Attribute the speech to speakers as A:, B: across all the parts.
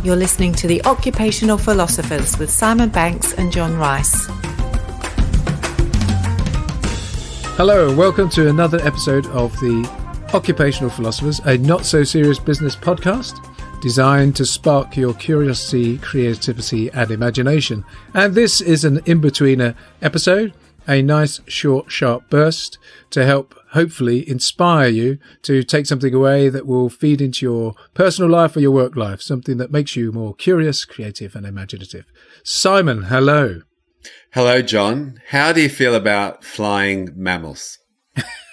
A: You're listening to the Occupational Philosophers with Simon Banks and John Rice.
B: Hello and welcome to another episode of the Occupational Philosophers, a not-so-serious business podcast designed to spark your curiosity, creativity and imagination. And this is an Inbetweener episode, a nice, short, sharp burst to help hopefully inspire you to take something away that will feed into your personal life or your work life, something that makes you more curious, creative and imaginative. Simon, hello.
C: Hello, John. How do you feel about flying mammals?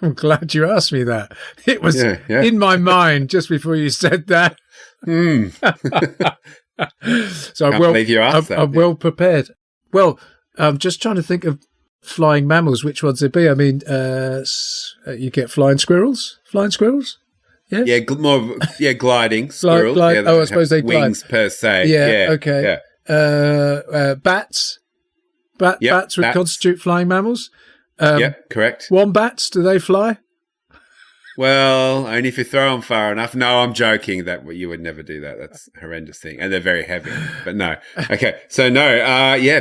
B: I'm glad you asked me that. It was in my mind just before you said that. So I'm well prepared. Well, I'm just trying to think of flying mammals, which ones it'd be. I mean, you get flying squirrels? Flying squirrels? Yeah,
C: gliding squirrels.
B: Glide. I suppose they glide.
C: Wings per se.
B: Yeah, okay. Yeah. Bats. Bats would constitute flying mammals.
C: Correct.
B: Wombats, do they fly?
C: Well, only if you throw them far enough. No, I'm joking. That you would never do that. That's a horrendous thing, and they're very heavy. But no. Okay, so no.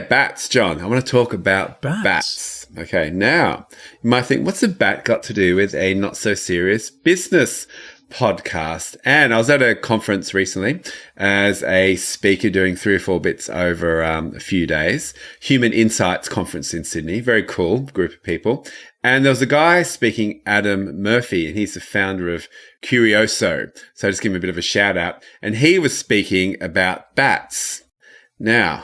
C: Bats, John. I want to talk about bats. Okay, now you might think, what's a bat got to do with a not so serious business podcast? And I was at a conference recently as a speaker doing 3 or 4 bits over a few days. Human Insights conference in Sydney. Very cool group of people. And there was a guy speaking, Adam Murphy, and he's the founder of Curioso. So I just give him a bit of a shout out. And he was speaking about bats. Now,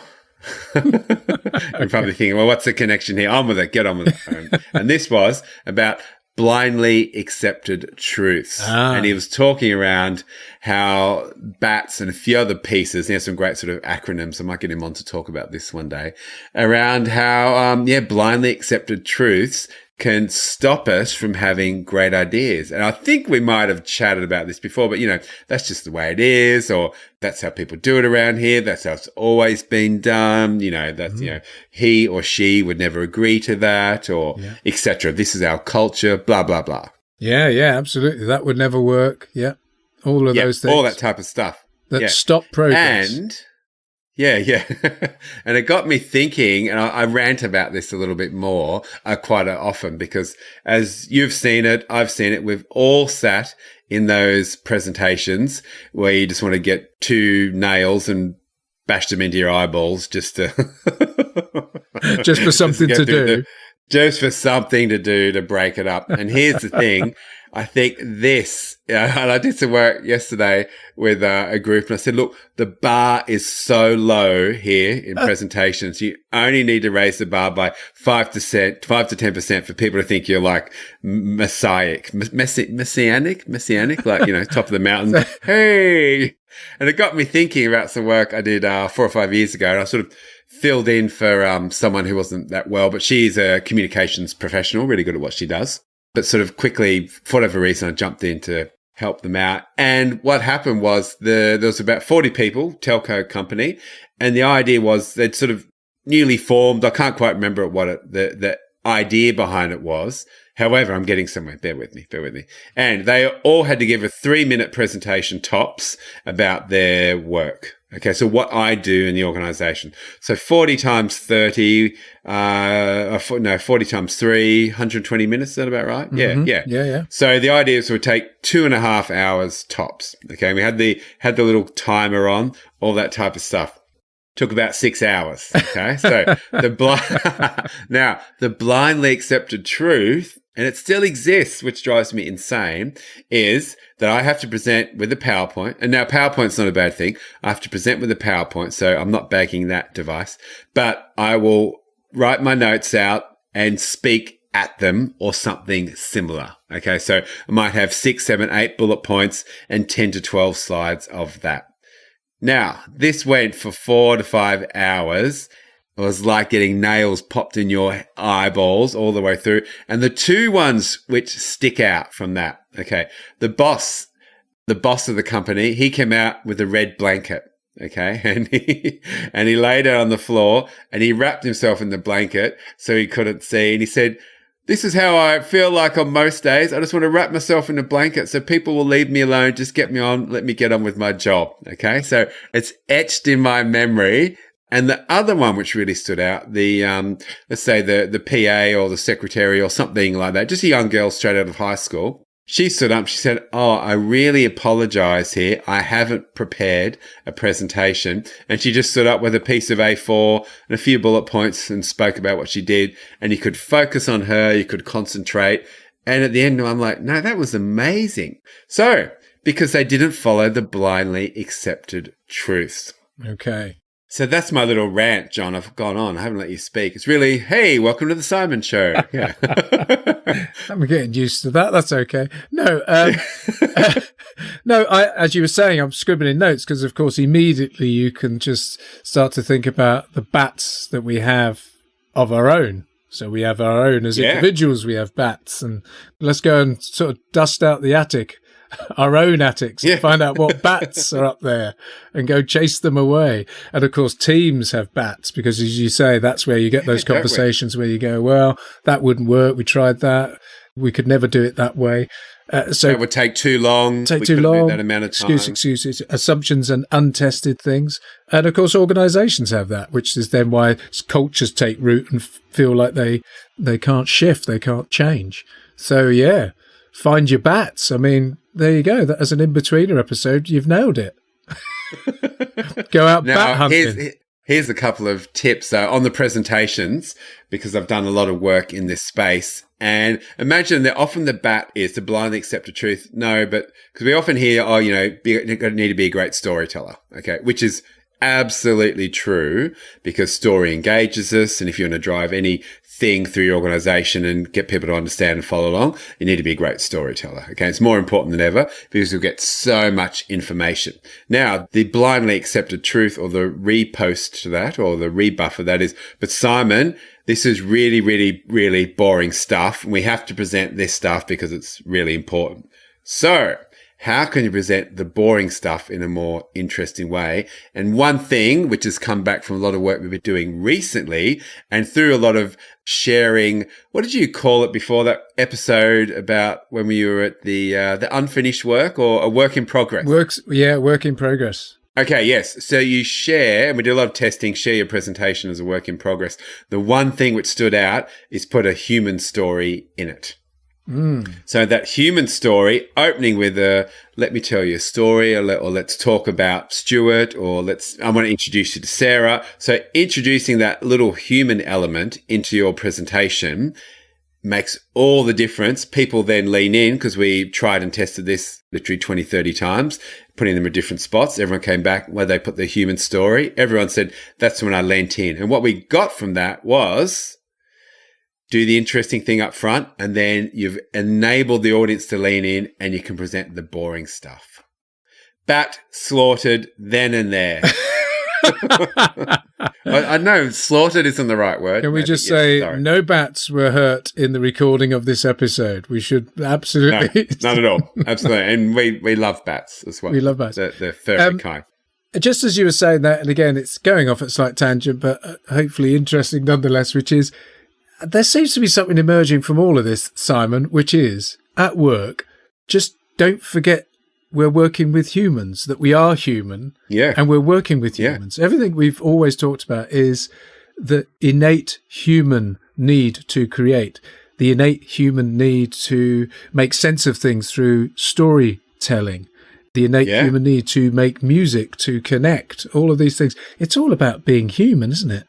C: you're probably thinking, well, what's the connection here? On with it. Get on with it. And this was about blindly accepted truths. And he was talking around how bats and a few other pieces, he has some great sort of acronyms, I might get him on to talk about this one day, around how, blindly accepted truths can stop us from having great ideas. And I think we might have chatted about this before, but that's just the way it is, or that's how people do it around here. That's how it's always been done. He or she would never agree to that, or etc. This is our culture, blah, blah, blah.
B: Yeah, absolutely. That would never work. Yeah. All of those things.
C: All that type of stuff.
B: That stop progress.
C: And and it got me thinking, and I rant about this a little bit more quite often, because as you've seen it, I've seen it, we've all sat in those presentations where you just want to get 2 nails and bash them into your eyeballs just to
B: just for something to do.
C: Just for something to do to break it up. And here's the thing. I think this, and I did some work yesterday with a group, and I said, look, the bar is so low here in presentations. You only need to raise the bar by 5 to 10% for people to think you're like messianic, like, top of the mountain. Hey! And it got me thinking about some work I did 4 or 5 years ago, and I sort of filled in for someone who wasn't that well, but she's a communications professional, really good at what she does. But sort of quickly, for whatever reason, I jumped in to help them out. And what happened was there was about 40 people, telco company, and the idea was they'd sort of newly formed. I can't quite remember what the idea behind it was. However, I'm getting somewhere. Bear with me. And they all had to give a 3-minute presentation tops about their work. Okay, so what I do in the organization. So 40 times 30, 40 times 3, 120 minutes, is that about right?
B: Mm-hmm.
C: Yeah. So the idea is it would take 2.5 hours tops. Okay, we had the little timer on, all that type of stuff. Took about 6 hours. Okay, so now the blindly accepted truth, and it still exists, which drives me insane, is that I have to present with a PowerPoint. And now PowerPoint's not a bad thing. I have to present with a PowerPoint, so I'm not bagging that device. But I will write my notes out and speak at them or something similar. Okay, so I might have 6, 7, 8 bullet points and 10 to 12 slides of that. Now, this went for 4 to 5 hours. It was like getting nails popped in your eyeballs all the way through. And the 2 ones which stick out from that, okay, the boss of the company, he came out with a red blanket, okay, and he laid it on the floor and he wrapped himself in the blanket so he couldn't see. And he said, This is how I feel like on most days. I just want to wrap myself in a blanket so people will leave me alone. Just get me on. Let me get on with my job. Okay. So it's etched in my memory. And the other one which really stood out, let's say the PA or the secretary or something like that, just a young girl straight out of high school. She stood up. She said, "Oh, I really apologize here. I haven't prepared a presentation." And she just stood up with a piece of A4 and a few bullet points and spoke about what she did. And you could focus on her. You could concentrate. And at the end, I'm like, no, that was amazing. So, because they didn't follow the blindly accepted truths.
B: Okay.
C: So that's my little rant, John. I've gone on. I haven't let you speak. It's really, hey, welcome to the Simon Show. Yeah.
B: I'm getting used to that. That's okay. No, no. As you were saying, I'm scribbling notes because, of course, immediately you can just start to think about the bats that we have of our own. So we have our own as individuals. We have bats, and let's go and sort of dust out the attic. Our own attics and find out what bats are up there and go chase them away. And of course, teams have bats because, as you say, that's where you get those conversations where you go, well, that wouldn't work. We tried that. We could never do it that way. So
C: it would take too long. That amount of time.
B: Excuses, assumptions and untested things. And of course, organizations have that, which is then why cultures take root and feel like they can't shift, they can't change. So, yeah, find your bats. I mean, there you go. That as an Inbetweener episode, you've nailed it. Go out bat hunting.
C: Here's a couple of tips on the presentations, because I've done a lot of work in this space. And imagine that often the bat is to blindly accept the truth. No, but because we often hear, you need to be a great storyteller. Okay, which is absolutely true, because story engages us. And if you want to drive anything through your organization and get people to understand and follow along, you need to be a great storyteller. Okay. It's more important than ever because you'll get so much information. Now, the blindly accepted truth, or the repost to that, or the rebuff of that is, but Simon, this is really, really, really boring stuff. And we have to present this stuff because it's really important. So, how can you present the boring stuff in a more interesting way? And one thing which has come back from a lot of work we've been doing recently, and through a lot of sharing, what did you call it before that episode about when we were at the unfinished work, or a work in progress?
B: Work in progress.
C: Okay, yes. So you share, and we do a lot of testing, share your presentation as a work in progress. The one thing which stood out is put a human story in it. So that human story, opening with let me tell you a story, or let's talk about Stuart, or I want to introduce you to Sarah. So introducing that little human element into your presentation makes all the difference. People then lean in, because we tried and tested this literally 20, 30 times, putting them in different spots. Everyone came back where they put the human story. Everyone said, that's when I leant in. And what we got from that was, do the interesting thing up front, and then you've enabled the audience to lean in, and you can present the boring stuff. Bat slaughtered then and there. I know slaughtered isn't the right word.
B: Can we just say no bats were hurt in the recording of this episode? We should absolutely...
C: No, not at all. Absolutely. And we love bats as well.
B: We love bats.
C: They're favorite kind.
B: Just as you were saying that, and again, it's going off at a slight tangent, but hopefully interesting nonetheless, which is, there seems to be something emerging from all of this, Simon, which is, at work, just don't forget we're working with humans, that we are human, and we're working with humans. Everything we've always talked about is the innate human need to create, the innate human need to make sense of things through storytelling, the innate human need to make music, to connect, all of these things. It's all about being human, isn't it?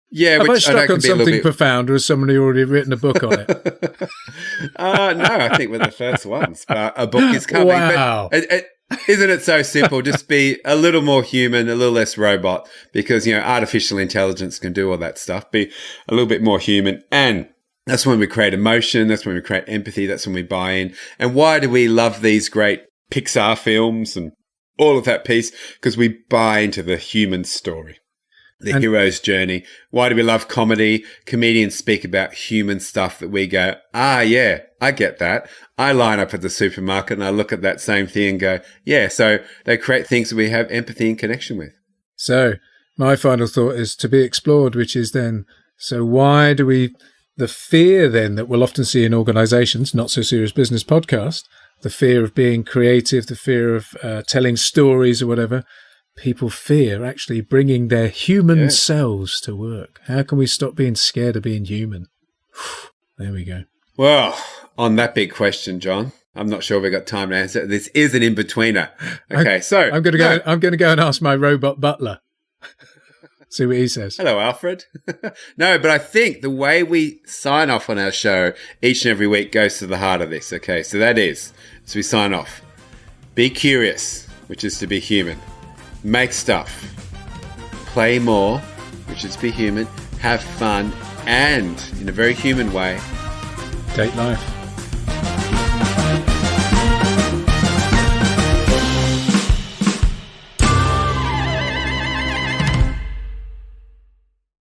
C: Yeah,
B: have I struck on something profound, or has somebody already written a book on it?
C: No, I think we're the first ones. But a book is coming.
B: Wow.
C: But isn't it so simple? Just be a little more human, a little less robot, because, artificial intelligence can do all that stuff. Be a little bit more human. And that's when we create emotion. That's when we create empathy. That's when we buy in. And why do we love these great Pixar films and all of that piece? Because we buy into the human story. The hero's journey. Why do we love comedy? Comedians speak about human stuff that we go, yeah, I get that. I line up at the supermarket and I look at that same thing and go, yeah. So they create things that we have empathy and connection with.
B: So my final thought is to be explored, which is then, so why do we the fear then that we'll often see in organizations, Not So Serious Business podcast, the fear of being creative, the fear of telling stories or whatever, people fear actually bringing their human selves to work. How can we stop being scared of being human? There we go.
C: Well, on that big question, John, I'm not sure we've got time to answer. This is an in-betweener. Okay, so
B: I'm going to go and ask my robot butler. See what he says.
C: Hello, Alfred. No, but I think the way we sign off on our show each and every week goes to the heart of this. Okay, so that is, as we sign off, be curious, which is to be human. Make stuff. Play more, which is to be human. Have fun. And, in a very human way,
B: date life.